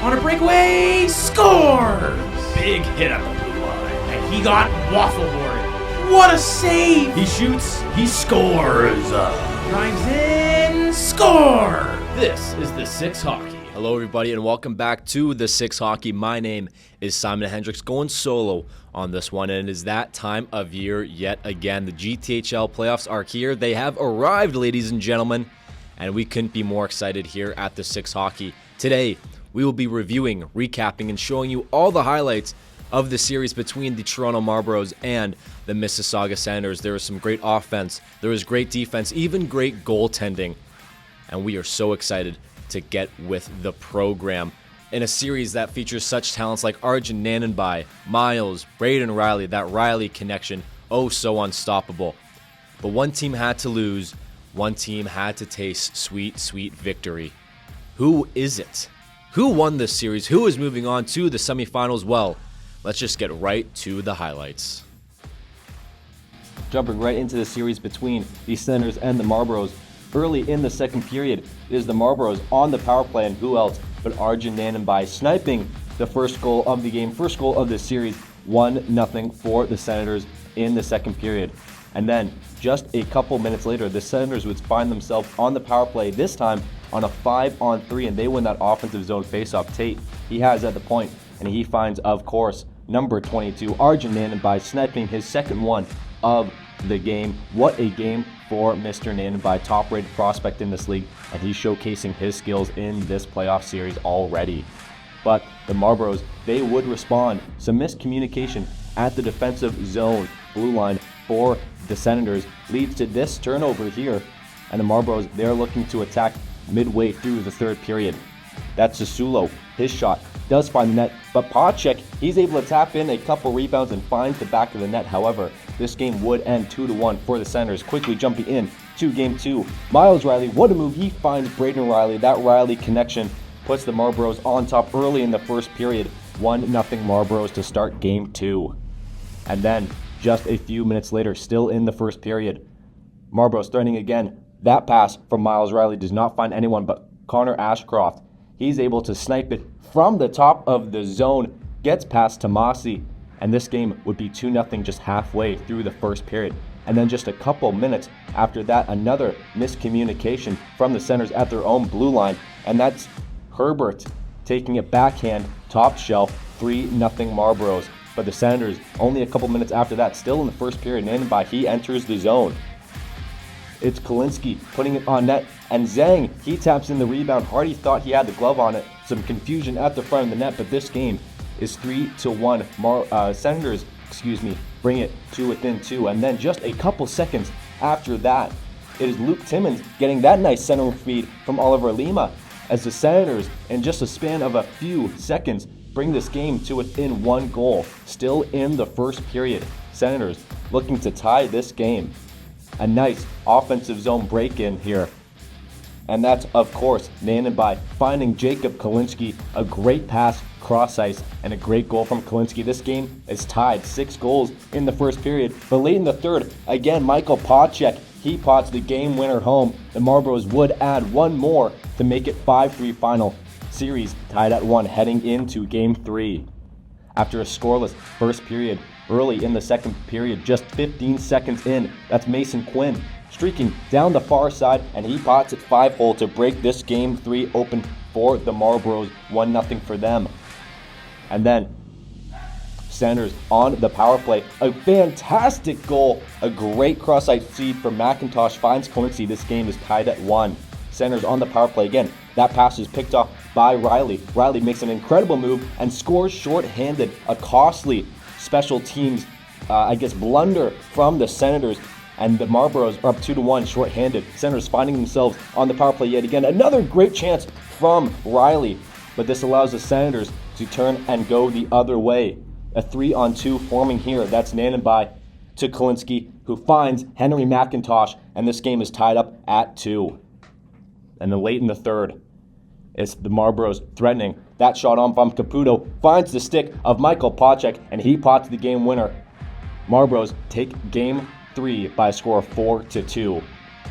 On a breakaway, scores! Big hit at the blue line. And he got waffle-boarded. What a save! He shoots, he scores. Drives in, score! This is the Six Hockey. Hello everybody and welcome back to the Six Hockey. My name is Simon Hendricks, going solo on this one, and it is that time of year yet again. The GTHL playoffs are here. They have arrived, ladies and gentlemen, and we couldn't be more excited here at the Six Hockey. Today, we will be reviewing, recapping, and showing you all the highlights of the series between the Toronto Marlboros and the Mississauga Senators. There was some great offense, there was great defense, even great goaltending, and we are so excited to get with the program in a series that features such talents like Arjun Nananbai, Miles, Braden Riley, that Riley connection, oh so unstoppable. But one team had to lose, one team had to taste sweet, sweet victory. Who is it? Who won this series? Who is moving on to the semifinals? Well, let's just get right to the highlights. Jumping right into the series between the Senators and the Marlboros. Early in the second period, it is the Marlboros on the power play, and who else but Arjun Nananbai sniping the first goal of the game, first goal of this series, 1-0 for the Senators in the second period. And then, just a couple minutes later, the Senators would find themselves on the power play, this time on a 5-on-3, and they win that offensive zone faceoff. Tate, he has at the point, and he finds, of course, number 22, Arjun Nananbai, sniping his second one of the game. What a game for Mr. Nananbai, top-rated prospect in this league, and he's showcasing his skills in this playoff series already. But the Marlboros, they would respond. Some miscommunication at the defensive zone blue line for the Senators leads to this turnover here, and the Marlboros, they're looking to attack midway through the third period. That's Sasulo. His shot does find the net, but Pacek, he's able to tap in a couple rebounds and finds the back of the net. However, this game would end 2-1 for the Senators. Quickly jumping in to game two. Miles Riley, what a move. He finds Braden Riley. That Riley connection puts the Marlboros on top early in the first period. 1-0 Marlboros to start game two. And then, just a few minutes later, still in the first period, Marlboros threatening again. That pass from Miles Riley does not find anyone but Connor Ashcroft. He's able to snipe it from the top of the zone, gets past Tomasi, and this game would be 2-0 just halfway through the first period. And then just a couple minutes after that, another miscommunication from the Senators at their own blue line, and that's Herbert taking a backhand top shelf, 3-0 Marlboros. But the Senators, only a couple minutes after that, still in the first period, Nananbai, he enters the zone. It's Kalinski putting it on net, and Zhang, he taps in the rebound. Hardy thought he had the glove on it. Some confusion at the front of the net, but this game is 3-1. Senators, bring it to within two. And then just a couple seconds after that, it is Luke Timmons getting that nice center feed from Oliver Lima, as the Senators, in just a span of a few seconds, bring this game to within one goal. Still in the first period, Senators looking to tie this game. A nice offensive zone break-in here. And that's, of course, Nananbai finding Jacob Kalinski. A great pass, cross ice, and a great goal from Kalinski. This game is tied, 6 goals in the first period. But late in the third, again, Michael Pacek, he pots the game winner home. The Marlboros would add one more to make it 5-3 final. Series tied at 1 heading into game 3. After a scoreless first period, early in the second period, just 15 seconds in, that's Mason Quinn streaking down the far side, and he pots it 5-hole to break this game 3 open for the Marlboros, 1-0 for them. And then Senators on the power play, a fantastic goal, a great cross-ice feed from McIntosh finds Quincy. This game is tied at 1. Senators on the power play again. That pass is picked off by Riley. Riley makes an incredible move and scores short-handed, a costly special teams, blunder from the Senators, and the Marlboros are up 2-1 short-handed. Senators finding themselves on the power play yet again. Another great chance from Riley, but this allows the Senators to turn and go the other way. A 3-on-2 forming here. That's Nananbai to Kalinski, who finds Henry McIntosh, and this game is tied up at 2. And then late in the third, it's the Marlboros threatening. That shot on from Caputo finds the stick of Michael Pacek, and he pots the game winner. Marlboros take game 3 by a score of 4-2.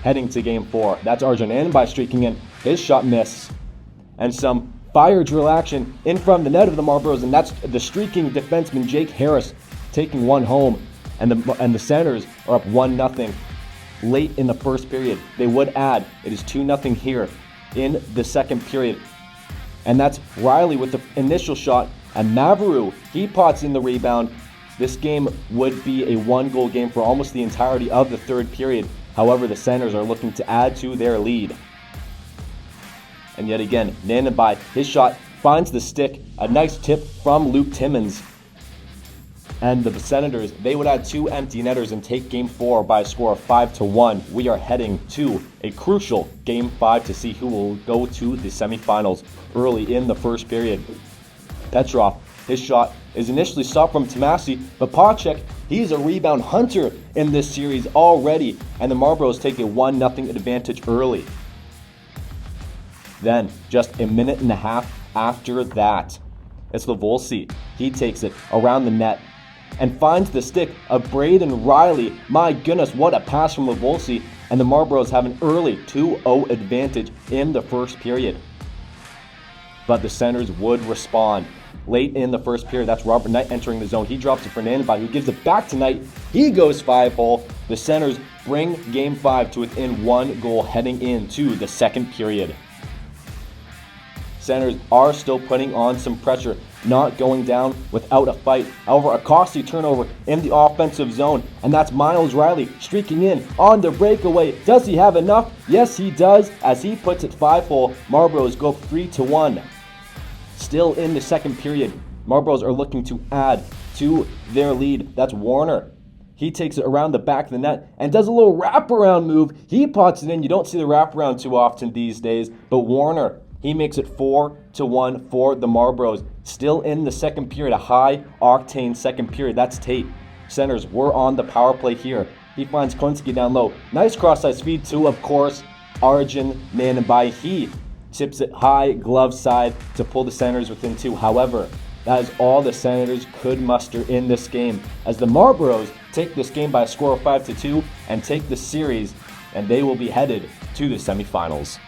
Heading to game 4, that's Arjun Nananbai streaking in. His shot misses. And some fire drill action in front of the net of the Marlboros, and that's the streaking defenseman Jake Harris taking one home, and the Senators are up 1-0 late in the first period. They would add. It is 2-0 here in the second period, and that's Riley with the initial shot, and Mavarou, he pots in the rebound. This game would be a one-goal game for almost the entirety of the third period. However, the Senators are looking to add to their lead. And yet again, Nanenbai, his shot finds the stick. A nice tip from Luke Timmins. And the Senators, they would add 2 empty netters and take Game 4 by a score of 5-1. We are heading to a crucial Game 5 to see who will go to the semifinals early in the first period. Petrov, his shot is initially stopped from Tomasi, but Pacek, he's a rebound hunter in this series already, and the Marlboros take a 1-0 advantage early. Then, just a minute and a half after that, it's Lavolsi. He takes it around the net and finds the stick of Braden Riley. My goodness, what a pass from Lavolsi, and the Marlboros have an early 2-0 advantage in the first period. But the Senators would respond. Late in the first period, that's Robert Knight entering the zone. He drops it for Nanenbai, who gives it back to Knight. He goes 5-hole. The Senators bring Game 5 to within 1 goal heading into the second period. Senators are still putting on some pressure, not going down without a fight. However, a costly turnover in the offensive zone, and that's Miles Riley streaking in on the breakaway. Does he have enough? Yes, he does, as he puts it 5-hole. Marlboros go 3-1. Still in the second period, Marlboros are looking to add to their lead. That's Warner. He takes it around the back of the net and does a little wraparound move. He pots it in. You don't see the wraparound too often these days, but Warner, he makes it 4-1 for the Marlboros. Still in the second period, a high-octane second period. That's Tate. Senators were on the power play here. He finds Klinsky down low. Nice cross-side speed to, of course, Arjun Nanenbai. He tips it high glove side to pull the Senators within 2. However, that is all the Senators could muster in this game, as the Marlboros take this game by a score of 5-2 and take the series, and they will be headed to the semifinals.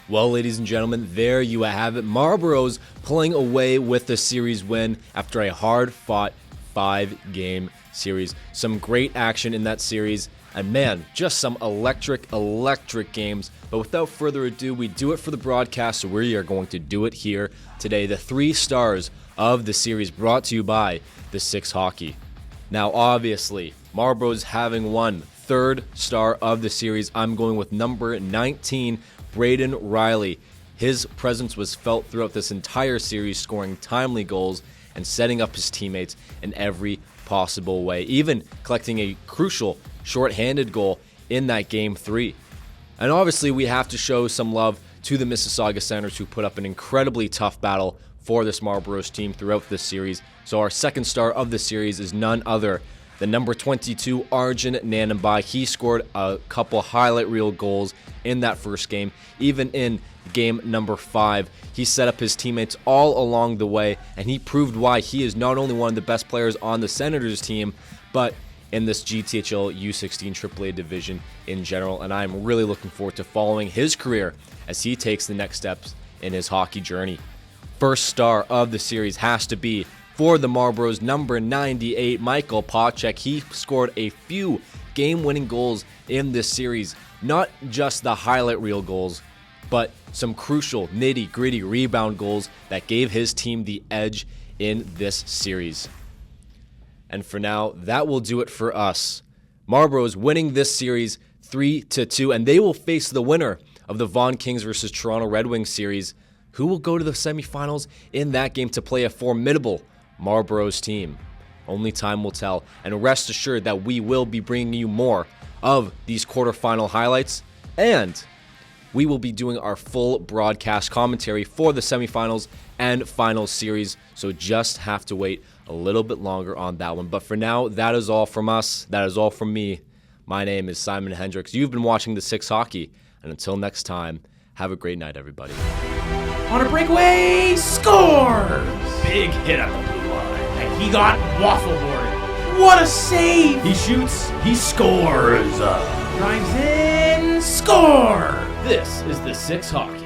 Well, ladies and gentlemen, there you have it. Marlboros pulling away with the series win after a hard-fought 5-game series. Some great action in that series, and man, just some electric games. But without further ado, we do it for the broadcast, so we are going to do it here today. The 3 stars of the series brought to you by the 6 Hockey. Now, obviously, Marlboros having won 3rd star of the series, I'm going with number 19, Braden Riley. His presence was felt throughout this entire series, scoring timely goals and setting up his teammates in every possible way, even collecting a crucial shorthanded goal in that Game 3. And obviously, we have to show some love to the Mississauga Senators, who put up an incredibly tough battle for this Marlboros team throughout this series. So our 2nd star of the series is none other than number 22, Arjun Nanenbai. He scored a couple highlight reel goals in that first game. Even in game number 5, he set up his teammates all along the way, and he proved why he is not only one of the best players on the Senators team, but in this GTHL U16 AAA division in general. And I'm really looking forward to following his career as he takes the next steps in his hockey journey. 1st star of the series has to be for the Marlboros, number 98, Michael Pacek. He scored a few game-winning goals in this series. Not just the highlight reel goals, but some crucial nitty-gritty rebound goals that gave his team the edge in this series. And for now, that will do it for us. Marlboros winning this series 3-2, and they will face the winner of the Vaughan Kings versus Toronto Red Wings series, who will go to the semifinals in that game to play a formidable Marlboros team. Only time will tell, and rest assured that we will be bringing you more of these quarterfinal highlights, and we will be doing our full broadcast commentary for the semifinals and finals series, so just have to wait a little bit longer on that one. But for now, that is all from us. That is all from me. My name is Simon Hendricks. You've been watching the 6 Hockey, and until next time, have a great night, everybody. On a breakaway, scores! Big hit up the blue line. And he got waffle boarded. What a save! He shoots, he scores. Drives in, score! This is the 6 Hockey.